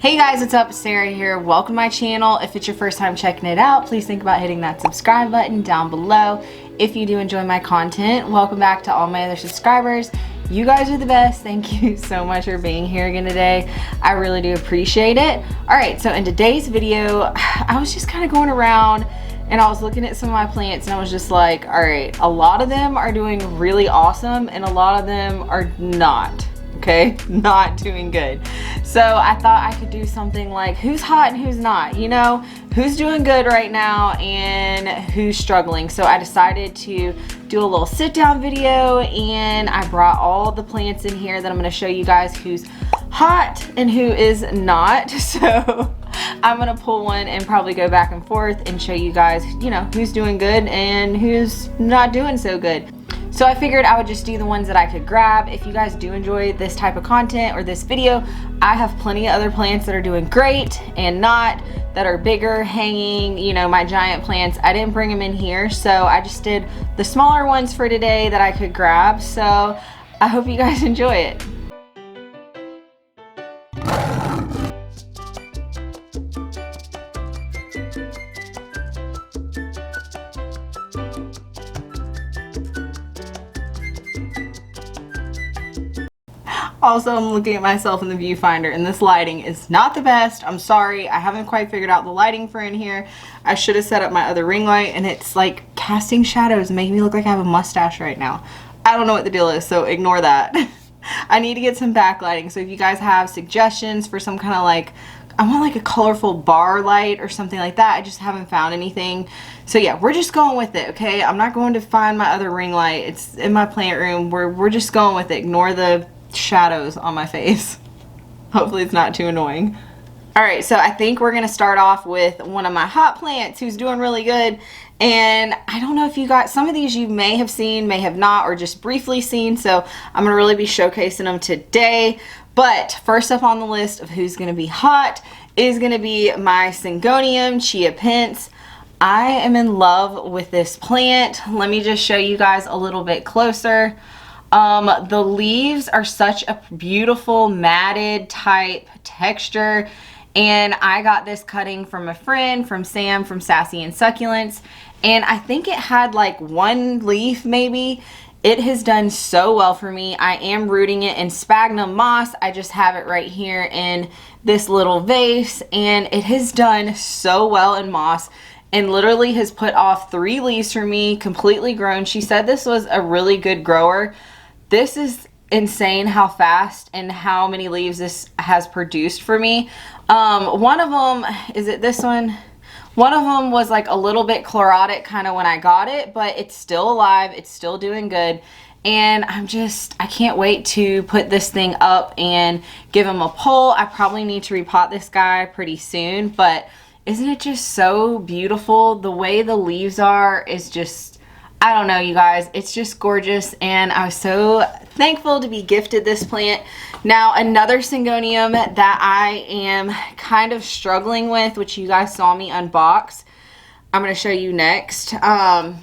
Hey guys, what's up? Sarah here. Welcome to my channel. If it's your first time checking it out, please think about hitting that subscribe button down below. If you do enjoy my content, welcome back to all my other subscribers. You guys are the best. Thank you so much for being here again today. I really do appreciate it. Alright, so in today's video, I was just kind of going around and I was looking at some of my plants and I was just like, alright, a lot of them are doing really awesome and a lot of them are not. Okay, not doing good. So I thought I could do something like who's hot and who's not, you know, who's doing good right now and who's struggling. So I decided to do a little sit down video and I brought all the plants in here that I'm going to show you guys who's hot and who is not. So I'm going to pull one and probably go back and forth and show you guys, you know, who's doing good and who's not doing so good. So I figured I would just do the ones that I could grab. If you guys do enjoy this type of content or this video, I have plenty of other plants that are doing great and not, that are bigger, hanging, you know, my giant plants. I didn't bring them in here, so I just did the smaller ones for today that I could grab. So I hope you guys enjoy it. Also, I'm looking at myself in the viewfinder and this lighting is not the best. I'm sorry, I haven't quite figured out the lighting for in here. I should have set up my other ring light and it's like casting shadows and making me look like I have a mustache right now. I don't know what the deal is, so ignore that. I need to get some backlighting, so if you guys have suggestions for some kind of like, I want like a colorful bar light or something like that. I just haven't found anything. So yeah, we're just going with it, okay? I'm not going to find my other ring light. It's in my plant room. We're just going with it. Ignore the shadows on my face. Hopefully it's not too annoying. Alright, so I think we're gonna start off with one of my hot plants who's doing really good. And I don't know if you got some of these, you may have seen, may have not, or just briefly seen, so I'm gonna really be showcasing them today. But first up on the list of who's gonna be hot is gonna be my Syngonium Chia Pence. I am in love with this plant. Let me just show you guys a little bit closer. The leaves are such a beautiful matted type texture, and I got this cutting from a friend, from Sam from Sassy and Succulents, and I think it had like one leaf maybe. It has done so well for me. I am rooting it in sphagnum moss. I just have it right here in this little vase, and it has done so well in moss and literally has put off 3 leaves for me, completely grown. She said this was a really good grower. This is insane how fast and how many leaves this has produced for me. One of them, is it this one? One of them was like a little bit chlorotic kind of when I got it, but it's still alive. It's still doing good. And I can't wait to put this thing up and give him a pull. I probably need to repot this guy pretty soon, but isn't it just so beautiful? The way the leaves are is just, I don't know, you guys, it's just gorgeous, and I was so thankful to be gifted this plant. Now, another Syngonium that I am kind of struggling with, which you guys saw me unbox, I'm going to show you next. So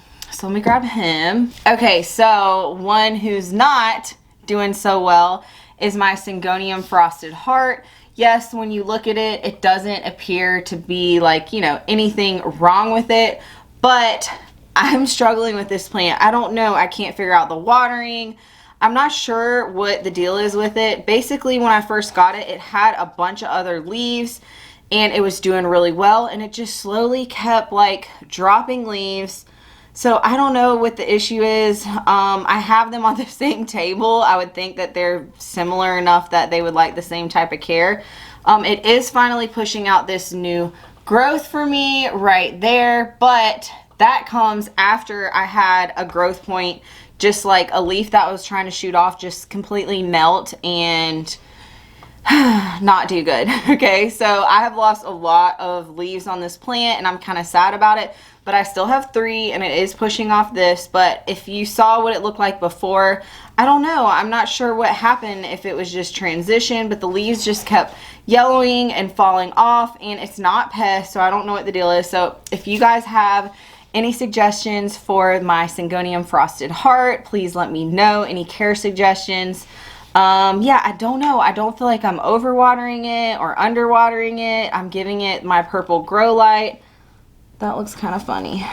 let me grab him. Okay, so one who's not doing so well is my Syngonium Frosted Heart. Yes, when you look at it, it doesn't appear to be like, you know, anything wrong with it, but I'm struggling with this plant. I don't know. I can't figure out the watering. I'm not sure what the deal is with it. Basically, when I first got it, it had a bunch of other leaves and it was doing really well, and it just slowly kept like dropping leaves. So I don't know what the issue is. I have them on the same table. I would think that they're similar enough that they would like the same type of care. It is finally pushing out this new growth for me right there, but that comes after I had a growth point, just like a leaf that was trying to shoot off just completely melt and not do good. Okay, so I have lost a lot of leaves on this plant and I'm kind of sad about it, but I still have 3 and it is pushing off this. But if you saw what it looked like before, I don't know, I'm not sure what happened, if it was just transition, but the leaves just kept yellowing and falling off, and it's not pest, so I don't know what the deal is. So if you guys have any suggestions for my Syngonium Frosted Heart, please let me know. Any care suggestions. Yeah, I don't know. I don't feel like I'm overwatering it or underwatering it. I'm giving it my purple grow light. That looks kind of funny.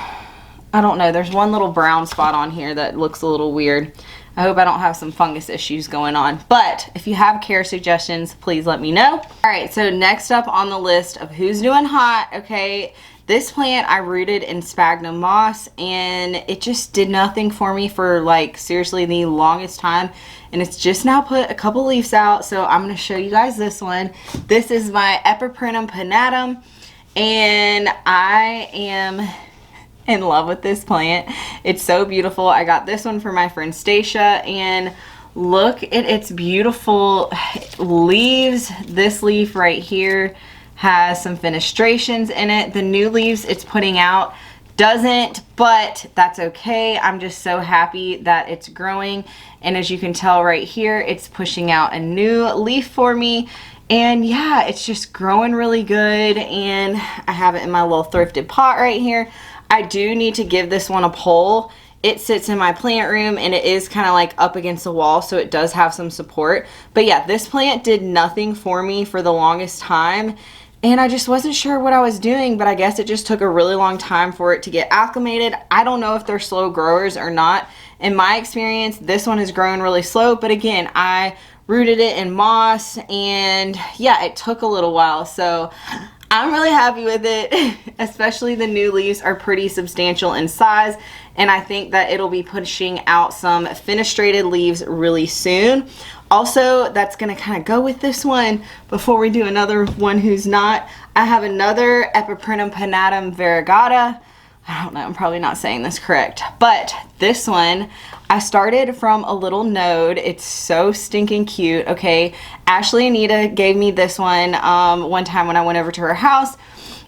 I don't know. There's one little brown spot on here that looks a little weird. I hope I don't have some fungus issues going on. But if you have care suggestions, please let me know. All right, so next up on the list of who's doing hot, okay, this plant I rooted in sphagnum moss, and it just did nothing for me for like seriously the longest time. And it's just now put a couple leaves out, so I'm going to show you guys this one. This is my Epiprinum pinnatum, and I am in love with this plant. It's so beautiful. I got this one for my friend Stacia, and look at its beautiful leaves. This leaf right here has some fenestrations in it. The new leaves it's putting out doesn't, but that's okay. I'm just so happy that it's growing, and as you can tell right here, it's pushing out a new leaf for me. And yeah, it's just growing really good, and I have it in my little thrifted pot right here. I do need to give this one a pole. It sits in my plant room, and it is kind of like up against the wall, so it does have some support. But yeah, this plant did nothing for me for the longest time, and I just wasn't sure what I was doing, but I guess it just took a really long time for it to get acclimated. I don't know if they're slow growers or not. In my experience, this one has grown really slow, but again, I rooted it in moss, and yeah, it took a little while, so I'm really happy with it. Especially the new leaves are pretty substantial in size, and I think that it'll be pushing out some fenestrated leaves really soon. Also, that's gonna kind of go with this one. Before we do another one who's not, I have another Epiprinum pinnatum variegata. I don't know, I'm probably not saying this correct, but this one, I started from a little node. It's so stinking cute, okay? Ashley Anita gave me this one one time when I went over to her house,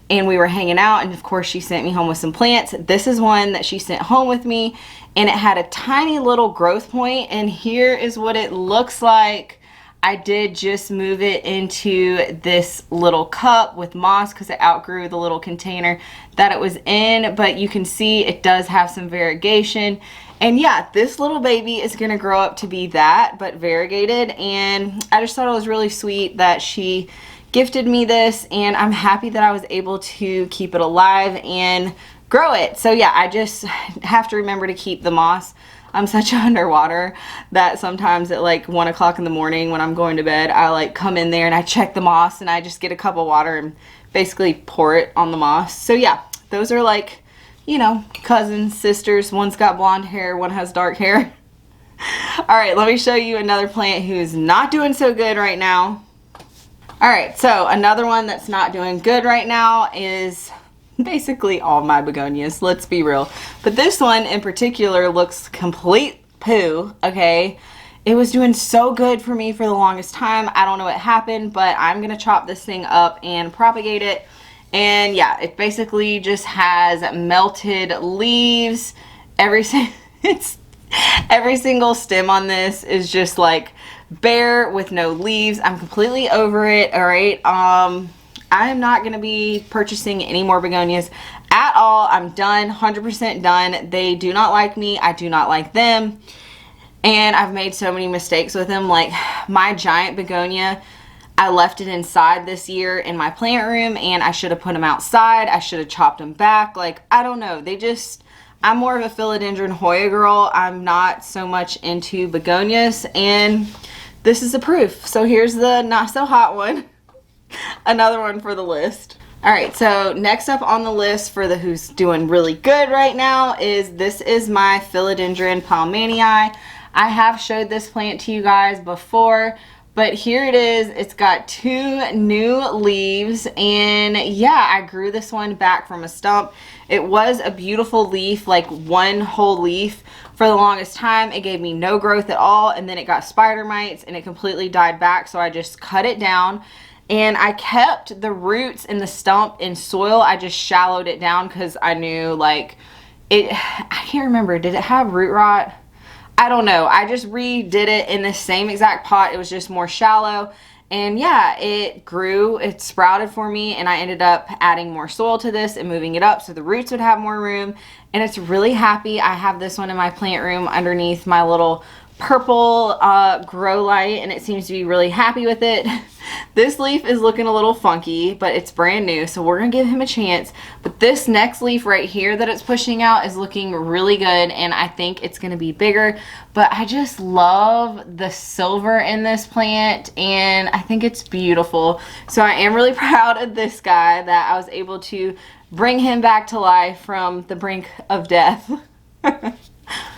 and we were hanging out, and of course she sent me home with some plants. This is one that she sent home with me, and it had a tiny little growth point, and here is what it looks like. I did just move it into this little cup with moss because it outgrew the little container that it was in, but you can see it does have some variegation. And yeah, this little baby is gonna grow up to be that, but variegated, and I just thought it was really sweet that she gifted me this, and I'm happy that I was able to keep it alive and grow it. So yeah, I just have to remember to keep the moss. I'm such a underwater that sometimes at like 1 o'clock in the morning when I'm going to bed, I like come in there and I check the moss, and I just get a cup of water and basically pour it on the moss. So yeah, those are like, you know, cousins, sisters. One's got blonde hair, one has dark hair. All right, let me show you another plant who's not doing so good right now. All right, so another one that's not doing good right now is basically all my begonias, let's be real. But this one in particular looks complete poo, okay? It was doing so good for me for the longest time. I don't know what happened, but I'm gonna chop this thing up and propagate it. And yeah, it basically just has melted leaves. Every single stem on this is just like bare with no leaves. I'm completely over it, all right? I am not going to be purchasing any more begonias at all. I'm done, 100% done. They do not like me. I do not like them. And I've made so many mistakes with them. Like my giant begonia, I left it inside this year in my plant room, and I should have put them outside. I should have chopped them back. Like, I don't know. I'm more of a philodendron Hoya girl. I'm not so much into begonias, and this is the proof. So here's the not so hot one. Another one for the list. All right, so next up on the list for the who's doing really good right now is my philodendron palmanii. I have showed this plant to you guys before, but here it is. It's got 2 new leaves, and yeah, I grew this one back from a stump. It was a beautiful leaf, like one whole leaf for the longest time. It gave me no growth at all, and then it got spider mites and it completely died back, so I just cut it down. And I kept the roots in the stump in soil. I just shallowed it down because I knew like I can't remember, did it have root rot? I don't know. I just redid it in the same exact pot. It was just more shallow. And yeah, it grew, it sprouted for me, and I ended up adding more soil to this and moving it up so the roots would have more room. And it's really happy. I have this one in my plant room underneath my little purple grow light, and it seems to be really happy with it. This leaf is looking a little funky, but it's brand new, so we're gonna give him a chance. But this next leaf right here that it's pushing out is looking really good, and I think it's gonna be bigger. But I just love the silver in this plant, and I think it's beautiful. So I am really proud of this guy that I was able to bring him back to life from the brink of death.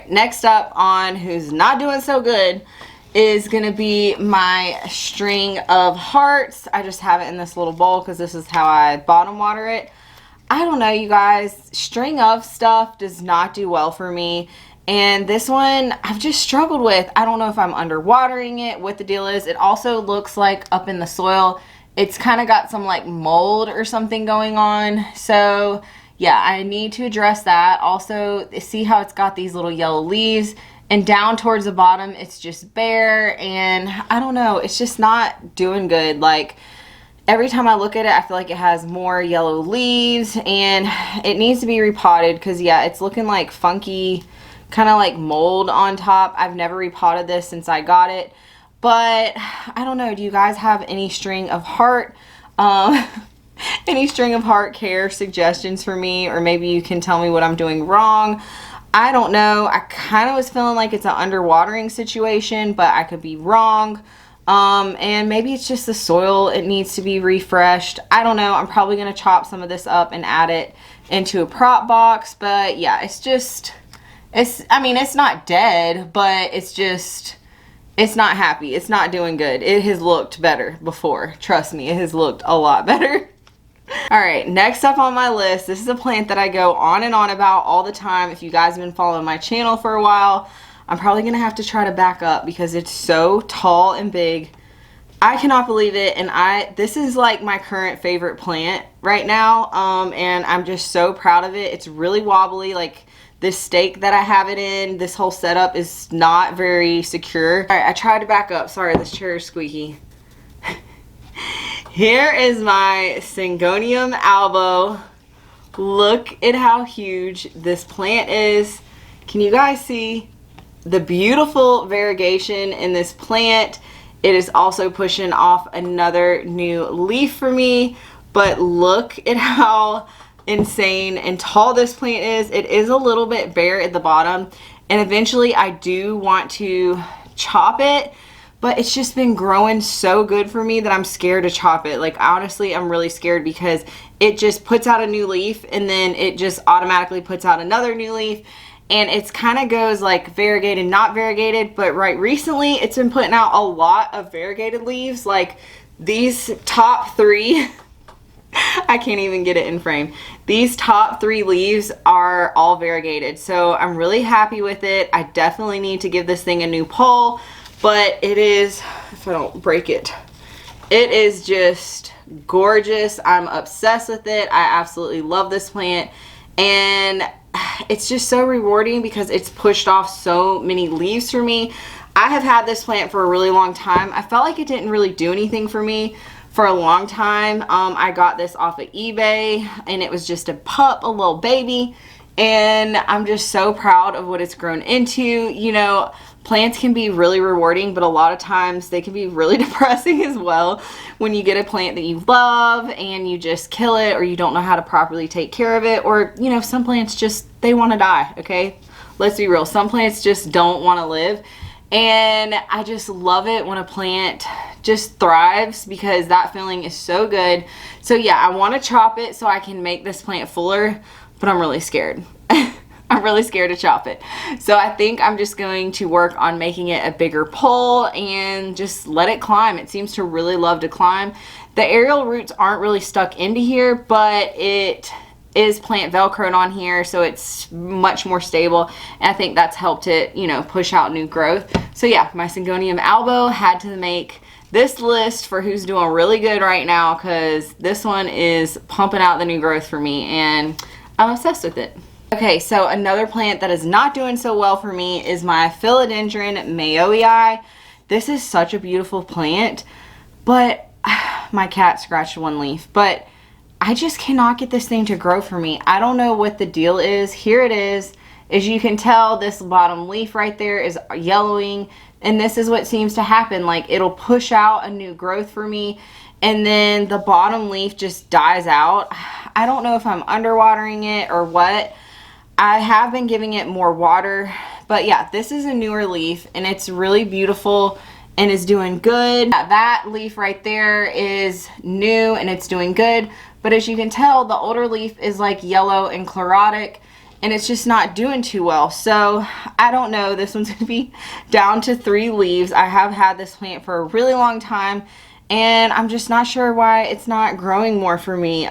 Next up on who's not doing so good is gonna be my string of hearts. I just have it in this little bowl because this is how I bottom water it. I don't know, you guys, string of stuff does not do well for me, and this one I've just struggled with. I don't know if I'm underwatering it, what the deal is. It also looks like up in the soil it's kind of got some like mold or something going on. So yeah, I need to address that. Also, see how it's got these little yellow leaves, and down towards the bottom it's just bare, and I don't know, it's just not doing good. Like every time I look at it, I feel like it has more yellow leaves, and it needs to be repotted because yeah, it's looking like funky, kind of like mold on top. I've never repotted this since I got it, but I don't know, do you guys have any string of heart any string of heart care suggestions for me? Or maybe you can tell me what I'm doing wrong. I don't know. I kind of was feeling like it's an underwatering situation, but I could be wrong. And maybe it's just the soil, it needs to be refreshed. I don't know. I'm probably going to chop some of this up and add it into a prop box. But yeah, it's just, I mean, it's not dead, but it's just, it's not happy. It's not doing good. It has looked better before. Trust me, it has looked a lot better. All right, next up on my list, this is a plant that I go on and on about all the time. If you guys have been following my channel for a while, I'm probably gonna have to try to back up because it's so tall and big. I cannot believe it, and this is like my current favorite plant right now, and I'm just so proud of it. It's really wobbly. Like this stake that I have it in, this whole setup is not very secure. All right, I tried to back up. Sorry, this chair is squeaky. Here is my Syngonium albo. Look at how huge this plant is. Can you guys see the beautiful variegation in this plant? It is also pushing off another new leaf for me, but look at how insane and tall this plant is. It is a little bit bare at the bottom, and eventually I do want to chop it, but it's just been growing so good for me that I'm scared to chop it. Like honestly, I'm really scared because it just puts out a new leaf and then it just automatically puts out another new leaf, and it's kind of goes like variegated, not variegated. But right recently it's been putting out a lot of variegated leaves. Like these top three I can't even get it in frame. These top three leaves are all variegated, so I'm really happy with it. I definitely need to give this thing a new pull. But it is, if I don't break it, it is just gorgeous. I'm obsessed with it. I absolutely love this plant, and it's just so rewarding because it's pushed off so many leaves for me. I have had this plant for a really long time. I felt like it didn't really do anything for me for a long time. I got this off of eBay, and it was just a pup, a little baby, and I'm just so proud of what it's grown into. You know, plants can be really rewarding, but a lot of times they can be really depressing as well when you get a plant that you love and you just kill it, or you don't know how to properly take care of it, or you know, some plants just, they want to die. Okay, let's be real, some plants just don't want to live, and I just love it when a plant just thrives because that feeling is so good. So yeah, I want to chop it so I can make this plant fuller, but I'm really scared. I'm really scared to chop it. So I think I'm just going to work on making it a bigger pole and just let it climb. It seems to really love to climb. The aerial roots aren't really stuck into here, but it is plant velcroed on here, so it's much more stable, and I think that's helped it, you know, push out new growth. So yeah, my Syngonium albo had to make this list for who's doing really good right now, because this one is pumping out the new growth for me, and I'm obsessed with it. Okay, so another plant that is not doing so well for me is my Philodendron Mayoii. This is such a beautiful plant, but my cat scratched one leaf, but I just cannot get this thing to grow for me. I don't know what the deal is. Here it is. As you can tell, this bottom leaf right there is yellowing, and this is what seems to happen. Like, it'll push out a new growth for me, and then the bottom leaf just dies out. I don't know if I'm underwatering it or what. I have been giving it more water, but yeah, this is a newer leaf and it's really beautiful and is doing good. That leaf right there is new and it's doing good, but as you can tell, the older leaf is like yellow and chlorotic and it's just not doing too well. So I don't know, this one's gonna be down to 3 leaves. I have had this plant for a really long time and I'm just not sure why it's not growing more for me.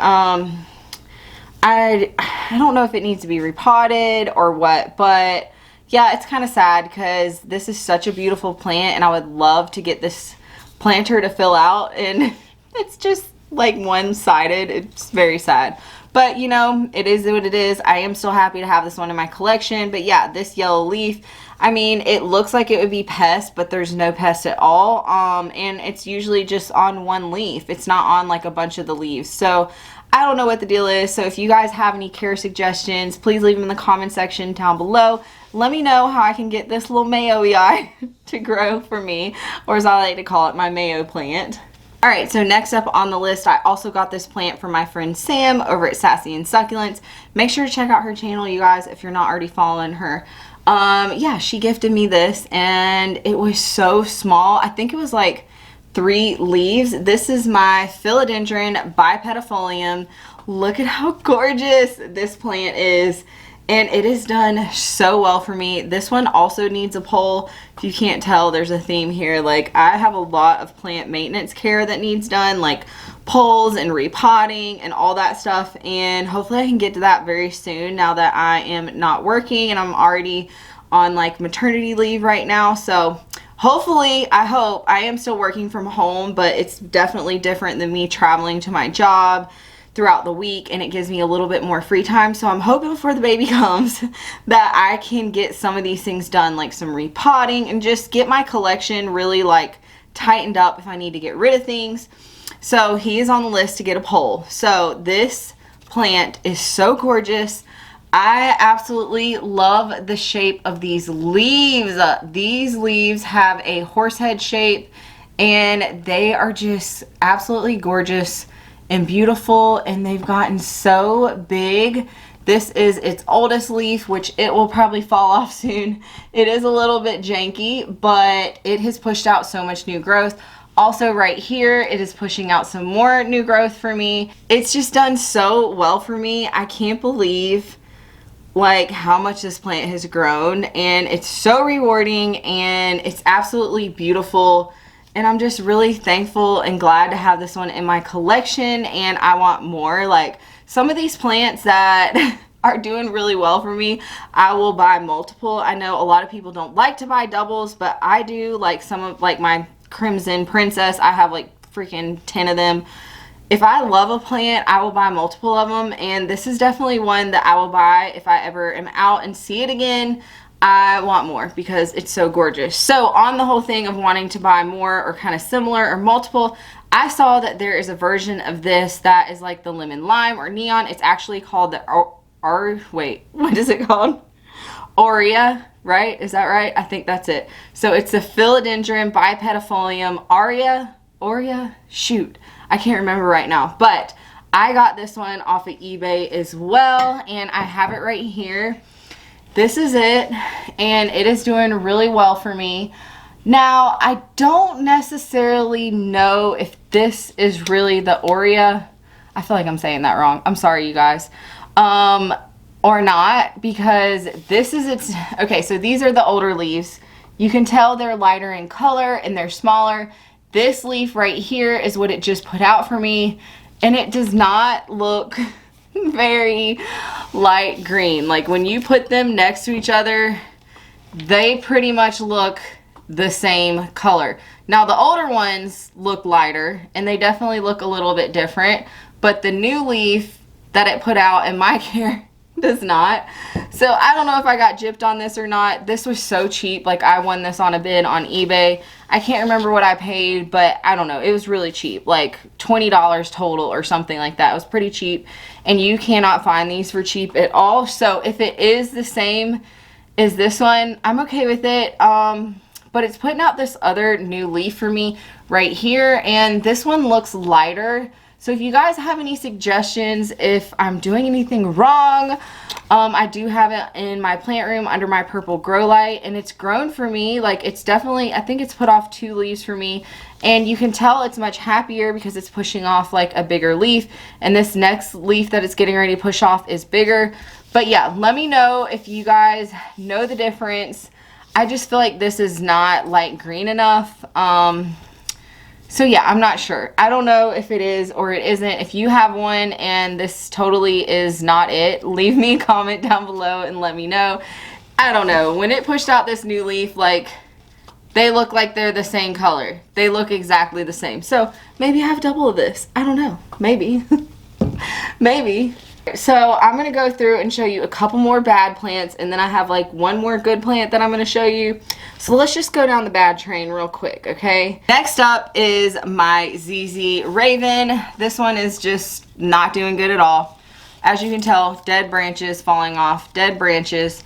I don't know if it needs to be repotted or what, but yeah, it's kind of sad because this is such a beautiful plant and I would love to get this planter to fill out, and it's just like one-sided. It's very sad, but you know, it is what it is. I am still happy to have this one in my collection. But yeah, this yellow leaf, I mean, it looks like it would be pest, but there's no pest at all. And it's usually just on one leaf. It's not on like a bunch of the leaves. So I don't know what the deal is. So if you guys have any care suggestions, please leave them in the comment section down below. Let me know how I can get this little mayo-y to grow for me, or as I like to call it, my mayo plant. Alright, so next up on the list, I also got this plant from my friend Sam over at Sassy and Succulents. Make sure to check out her channel, you guys, if you're not already following her. Yeah, she gifted me this and it was so small. I think it was like 3 leaves. This is my philodendron bipedifolium. Look at how gorgeous this plant is, and it is done so well for me. This one also needs a pole. If you can't tell, there's a theme here. Like, I have a lot of plant maintenance care that needs done, like poles and repotting and all that stuff, and hopefully I can get to that very soon now that I am not working and I'm already on like maternity leave right now. So hopefully, I hope, I am still working from home, but it's definitely different than me traveling to my job throughout the week, and it gives me a little bit more free time. So I'm hoping before the baby comes that I can get some of these things done, like some repotting, and just get my collection really like tightened up if I need to get rid of things. So he is on the list to get a pole. So this plant is so gorgeous. I absolutely love the shape of these leaves. These leaves have a horse head shape and they are just absolutely gorgeous and beautiful, and they've gotten so big. This is its oldest leaf, which it will probably fall off soon. It is a little bit janky, but it has pushed out so much new growth. Also right here, it is pushing out some more new growth for me. It's just done so well for me. I can't believe like how much this plant has grown, and it's so rewarding and it's absolutely beautiful, and I'm just really thankful and glad to have this one in my collection, and I want more. Like, some of these plants that are doing really well for me, I will buy multiple. I know a lot of people don't like to buy doubles, but I do. Like some of like my Crimson Princess, I have like freaking 10 of them. If I love a plant, I will buy multiple of them, and this is definitely one that I will buy if I ever am out and see it again. I want more because it's so gorgeous. So on the whole thing of wanting to buy more or kind of similar or multiple, I saw that there is a version of this that is like the lemon lime or neon. It's actually called the wait, what is it called? Aurea, right? Is that right? I think that's it. So it's the philodendron bipedifolium Aurea? Shoot, I can't remember right now, but I got this one off of eBay as well, and I have it right here. This is it, and it is doing really well for me. Now, I don't necessarily know if this is really the Aurea. I feel like I'm saying that wrong. I'm sorry, you guys. Or not, because this is its, okay, so these are the older leaves. You can tell they're lighter in color and they're smaller. This leaf right here is what it just put out for me, and it does not look very light green. Like, when you put them next to each other, they pretty much look the same color. Now, the older ones look lighter, and they definitely look a little bit different, but the new leaf that it put out in my care does not. So I don't know if I got gypped on this or not. This was so cheap. Like, I won this on a bid on eBay. I can't remember what I paid, but I don't know. It was really cheap, like $20 total or something like that. It was pretty cheap, and you cannot find these for cheap at all. So if it is the same as this one, I'm okay with it. But it's putting out this other new leaf for me right here, and this one looks lighter. So if you guys have any suggestions, if I'm doing anything wrong, I do have it in my plant room under my purple grow light, and it's grown for me. Like, it's definitely, I think it's put off 2 leaves for me, and you can tell it's much happier because it's pushing off like a bigger leaf, and this next leaf that it's getting ready to push off is bigger. But yeah, let me know if you guys know the difference. I just feel like this is not light green enough. So yeah, I'm not sure. I don't know if it is or it isn't. If you have one and this totally is not it, leave me a comment down below and let me know. I don't know. When it pushed out this new leaf, like, they look like they're the same color. They look exactly the same. So maybe I have double of this. I don't know. Maybe. Maybe. So I'm going to go through and show you a couple more bad plants, and then I have like one more good plant that I'm going to show you. So let's just go down the bad train real quick, okay? Next up is my ZZ Raven. This one is just not doing good at all. As you can tell, dead branches falling off, dead branches.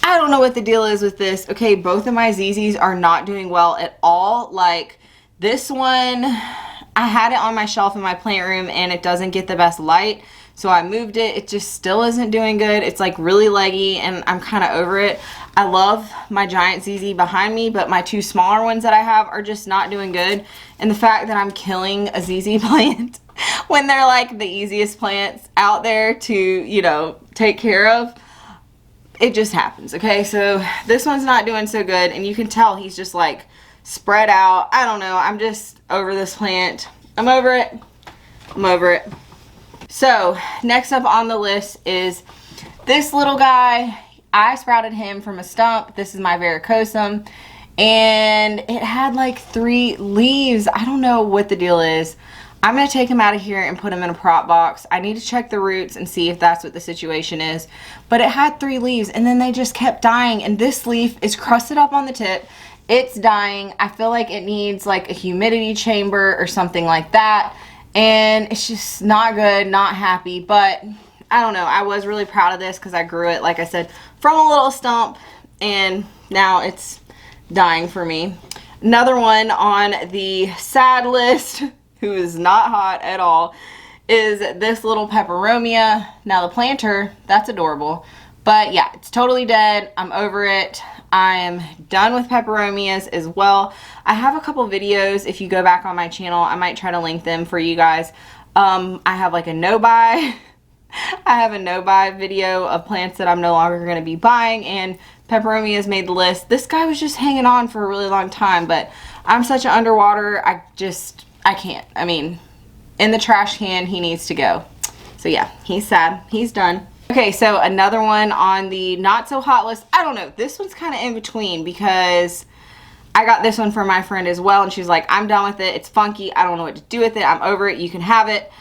I don't know what the deal is with this. Okay, both of my ZZs are not doing well at all. Like, this one, I had it on my shelf in my plant room and it doesn't get the best light. So I moved it. It just still isn't doing good. It's like really leggy and I'm kind of over it. I love my giant ZZ behind me, but my 2 smaller ones that I have are just not doing good. And the fact that I'm killing a ZZ plant when they're like the easiest plants out there to, you know, take care of, it just happens. Okay, so this one's not doing so good, and you can tell he's just like spread out. I don't know. I'm just over this plant. I'm over it. I'm over it. So next up on the list is this little guy. I sprouted him from a stump. This is my varicosum, and it had like 3 leaves. I don't know what the deal is. I'm going to take him out of here and put him in a prop box. I need to check the roots and see if that's what the situation is. But it had 3 leaves, and then they just kept dying, and this leaf is crusted up on the tip. It's dying. I feel like it needs like a humidity chamber or something like that. And it's just not good, not happy, but I don't know. I was really proud of this because I grew it, like I said, from a little stump, and now it's dying for me. Another one on the sad list, who is not hot at all, is this little peperomia. Now the planter, that's adorable, but yeah, it's totally dead. I'm over it. I am done with peperomias as well. I have a couple videos. If you go back on my channel, I might try to link them for you guys. I have like a no-buy. I have a no-buy video of plants that I'm no longer going to be buying, and peperomias made the list. This guy was just hanging on for a really long time, but I'm such an underwater, I can't. I mean, in the trash can, he needs to go. So yeah, he's sad. He's done. Okay, so another one on the not so hot list. I don't know. This one's kind of in between because I got this one from my friend as well, and she's like, I'm done with it. It's funky. I don't know what to do with it. I'm over it. You can have it.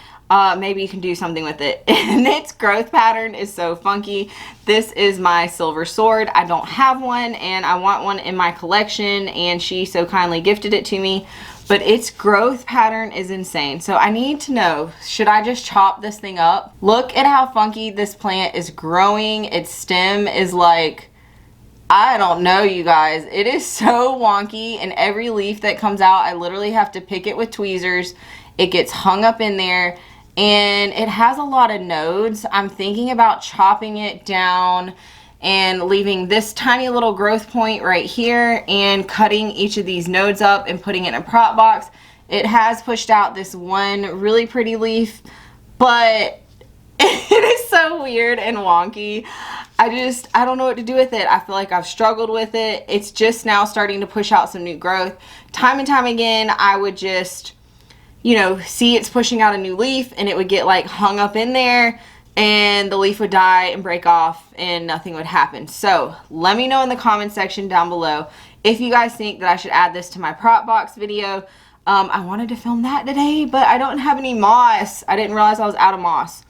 Maybe you can do something with it. And its growth pattern is so funky. This is my silver sword. I don't have one, and I want one in my collection, and she so kindly gifted it to me. But its growth pattern is insane. So I need to know, should I just chop this thing up? Look at how funky this plant is growing. Its stem is like, I don't know, you guys. It is so wonky, and every leaf that comes out, I literally have to pick it with tweezers. It gets hung up in there, and it has a lot of nodes. I'm thinking about chopping it down and leaving this tiny little growth point right here and cutting each of these nodes up and putting it in a prop box. It has pushed out this one really pretty leaf, but it is so weird and wonky. I don't know what to do with it. I feel like I've struggled with it. It's just now starting to push out some new growth. Time and time again, I would just, you know, see it's pushing out a new leaf, and it would get like hung up in there, and the leaf would die and break off and nothing would happen. So let me know in the comment section down below if you guys think that I should add this to my prop box video. I wanted to film that today, but I don't have any moss. I didn't realize I was out of moss.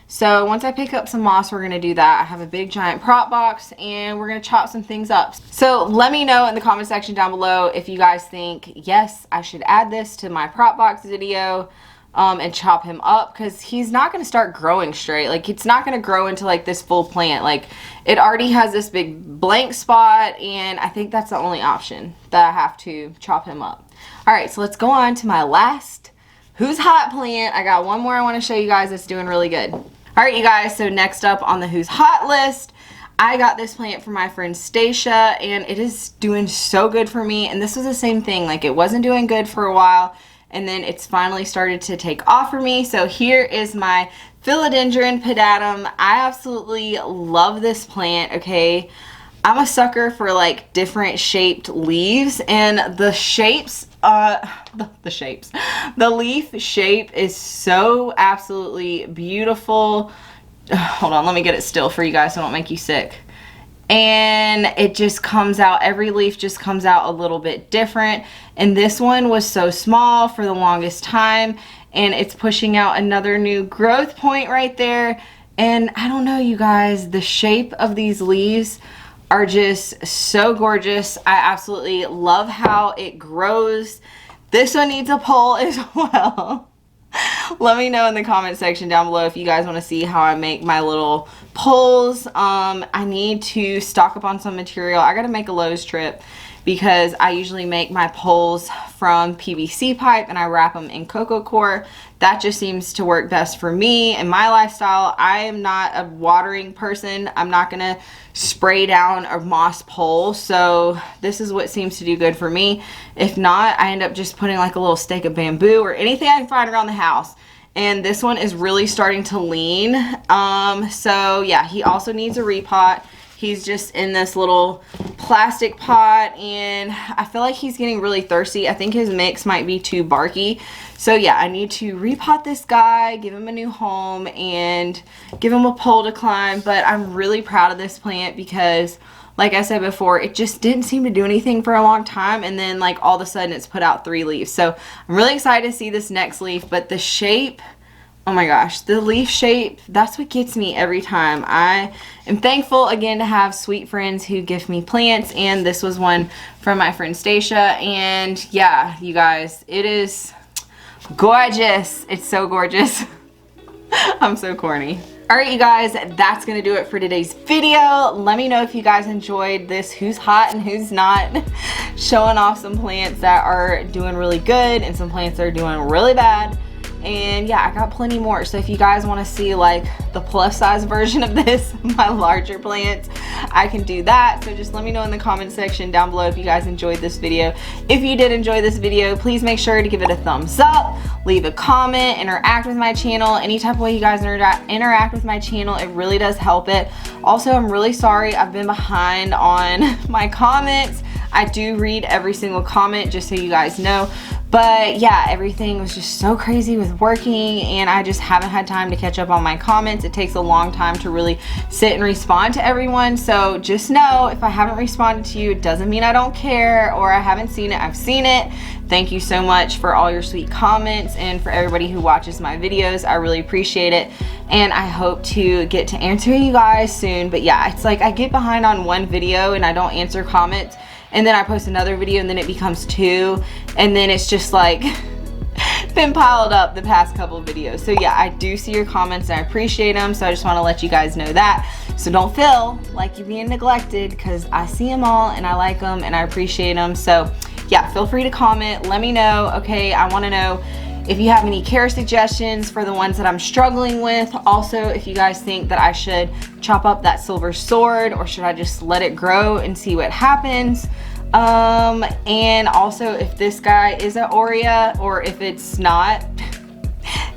So once I pick up some moss, we're going to do that. I have a big giant prop box and we're going to chop some things up. So let me know in the comment section down below if you guys think, yes, I should add this to my prop box video and chop him up, because he's not going to start growing straight. Like, it's not going to grow into like this full plant. Like, it already has this big blank spot, and I think that's the only option that I have to chop him up. All right, so let's go on to my last Who's Hot plant. I got one more I want to show you guys that's doing really good. All right, you guys, so next up on the Who's Hot list, I got this plant from my friend Stacia, and it is doing so good for me. And this was the same thing. Like, it wasn't doing good for a while, and then it's finally started to take off for me. So here is my Philodendron pedatum. I absolutely love this plant, okay? I'm a sucker for like different shaped leaves, and the shapes, the leaf shape is so absolutely beautiful. Hold on, let me get it still for you guys so I don't make you sick. And it just comes out, every leaf just comes out a little bit different. And this one was so small for the longest time, and it's pushing out another new growth point right there. And I don't know, you guys, the shape of these leaves are just so gorgeous. I absolutely love how it grows. This one needs a pole as well. Let me know in the comment section down below if you guys want to see how I make my little poles. I need to stock up on some material. I gotta make a Lowe's trip, because I usually make my poles from PVC pipe and I wrap them in coco coir. That just seems to work best for me and my lifestyle. I am not a watering person. I'm not gonna spray down a moss pole, so this is what seems to do good for me. If not, I end up just putting like a little stake of bamboo or anything I can find around the house. And this one is really starting to lean. So yeah, he also needs a repot. He's just in this little plastic pot, and I feel like he's getting really thirsty. I think his mix might be too barky. So yeah, I need to repot this guy, give him a new home, and give him a pole to climb. But I'm really proud of this plant because, like I said before, it just didn't seem to do anything for a long time, and then like all of a sudden it's put out 3 leaves. So I'm really excited to see this next leaf. But the shape, oh my gosh, the leaf shape, that's what gets me every time. I am thankful again to have sweet friends who gift me plants, and this was one from my friend Stacia. And yeah, you guys, it is gorgeous. It's so gorgeous. I'm so corny. All right, you guys, that's gonna do it for today's video. Let me know if you guys enjoyed this Who's Hot and Who's Not, showing off some plants that are doing really good and some plants that are doing really bad. And yeah, I got plenty more. So if you guys want to see like the plus size version of this, my larger plants, I can do that. So just let me know in the comment section down below if you guys enjoyed this video. If you did enjoy this video, please make sure to give it a thumbs up, leave a comment, interact with my channel. Any type of way you guys interact with my channel, it really does help it. Also, I'm really sorry I've been behind on my comments. I do read every single comment, just so you guys know. But yeah, everything was just so crazy with working, and I just haven't had time to catch up on my comments. It takes a long time to really sit and respond to everyone. So just know, if I haven't responded to you, it doesn't mean I don't care or I haven't seen it. I've seen it. Thank you so much for all your sweet comments, and for everybody who watches my videos. I really appreciate it, and I hope to get to answering you guys soon. But yeah, it's like I get behind on one video and I don't answer comments, and then I post another video and then it becomes 2, and then it's just like been piled up the past couple of videos. So yeah, I do see your comments and I appreciate them, so I just want to let you guys know that. So don't feel like you're being neglected, because I see them all and I like them and I appreciate them. So yeah, feel free to comment, let me know. Okay, I want to know if you have any care suggestions for the ones that I'm struggling with. Also, if you guys think that I should chop up that silver sword, or should I just let it grow and see what happens. And also if this guy is an Aurea or if it's not,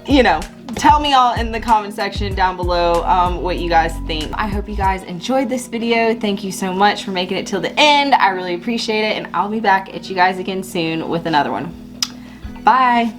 you know, tell me all in the comment section down below what you guys think. I hope you guys enjoyed this video. Thank you so much for making it till the end. I really appreciate it, and I'll be back at you guys again soon with another one. Bye.